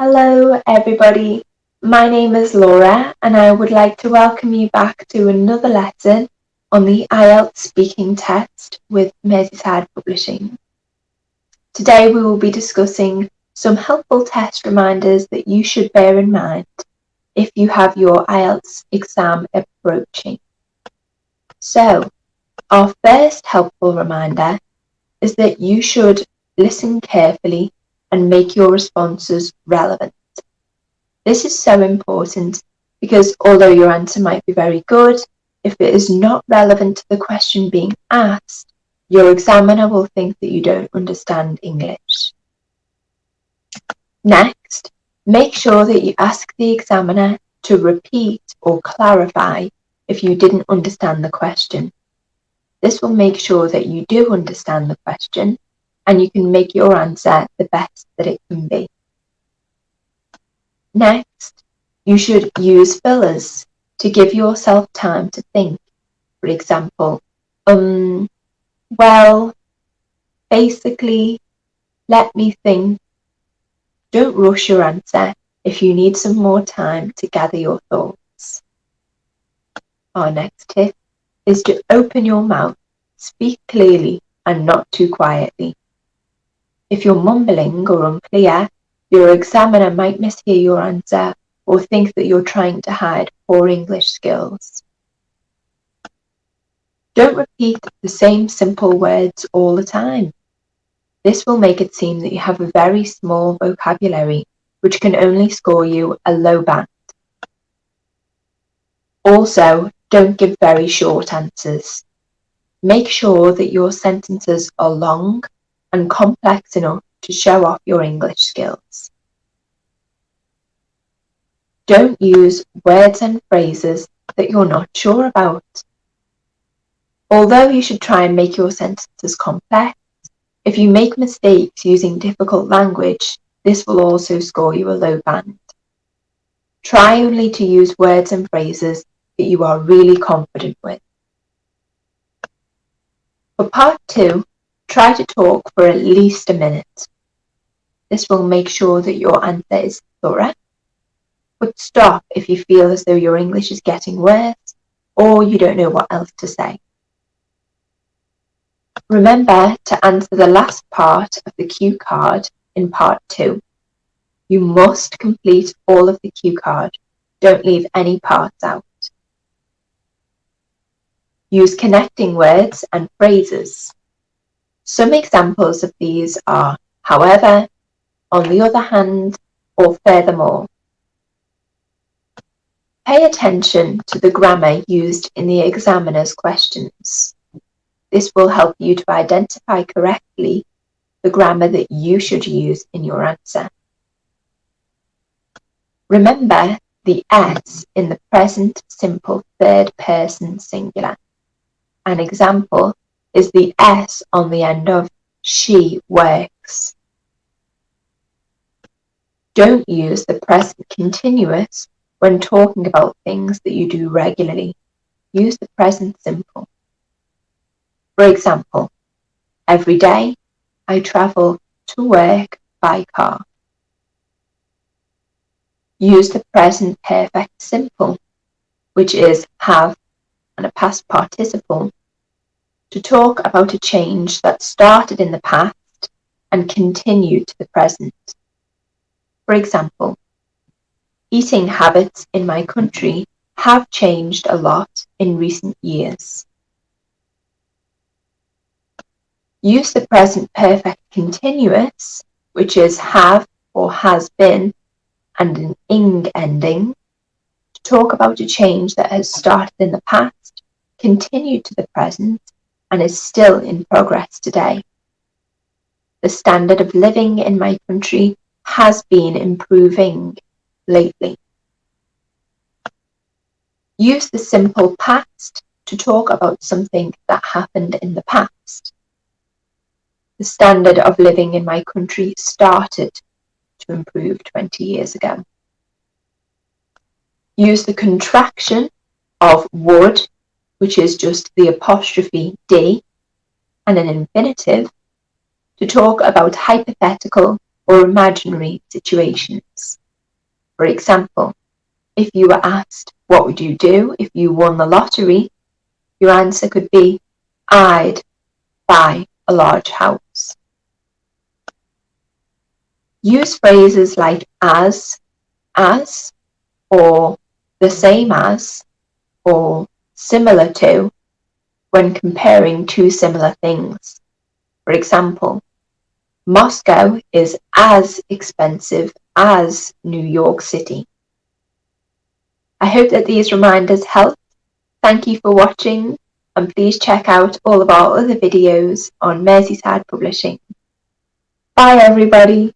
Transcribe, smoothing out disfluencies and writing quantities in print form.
Hello, everybody. My name is Laura, and I would like to welcome you back to another lesson on the IELTS speaking test with Merseyside Publishing. Today, we will be discussing some helpful test reminders that you should bear in mind if you have your IELTS exam approaching. So, our first helpful reminder is that you should listen carefully and make your responses relevant. This is so important because although your answer might be very good, if it is not relevant to the question being asked, your examiner will think that you don't understand English. Next, make sure that you ask the examiner to repeat or clarify if you didn't understand the question. This will make sure that you do understand the question and you can make your answer the best that it can be. Next, you should use fillers to give yourself time to think. For example, well, basically, let me think. Don't rush your answer if you need some more time to gather your thoughts. Our next tip is to open your mouth, speak clearly and not too quietly. If you're mumbling or unclear, your examiner might mishear your answer or think that you're trying to hide poor English skills. Don't repeat the same simple words all the time. This will make it seem that you have a very small vocabulary, which can only score you a low band. Also, don't give very short answers. Make sure that your sentences are long and complex enough to show off your English skills. Don't use words and phrases that you're not sure about. Although you should try and make your sentences complex, if you make mistakes using difficult language, this will also score you a low band. Try only to use words and phrases that you are really confident with. For part 2, try to talk for at least a minute. This will make sure that your answer is thorough, but stop if you feel as though your English is getting worse or you don't know what else to say. Remember to answer the last part of the cue card in part 2. You must complete all of the cue card. Don't leave any parts out. Use connecting words and phrases. Some examples of these are however, on the other hand, or furthermore. Pay attention to the grammar used in the examiner's questions. This will help you to identify correctly the grammar that you should use in your answer. Remember the S in the present simple third person singular. An example is the S on the end of she works. Don't use the present continuous when talking about things that you do regularly. Use the present simple. For example, every day I travel to work by car. Use the present perfect simple, which is have and a past participle, to talk about a change that started in the past and continued to the present. For example, eating habits in my country have changed a lot in recent years. Use the present perfect continuous, which is have or has been, and an ing ending, to talk about a change that has started in the past, continued to the present, and is still in progress today. The standard of living in my country has been improving lately. Use the simple past to talk about something that happened in the past. The standard of living in my country started to improve 20 years ago. Use the contraction of would, which is just the apostrophe D, and an infinitive to talk about hypothetical or imaginary situations. For example, if you were asked, what would you do if you won the lottery? Your answer could be, I'd buy a large house. Use phrases like as, or the same as, or similar to, when comparing two similar things. For example, Moscow is as expensive as New York City. I hope that these reminders help. Thank you for watching, and please check out all of our other videos on Merseyside Publishing. Bye everybody!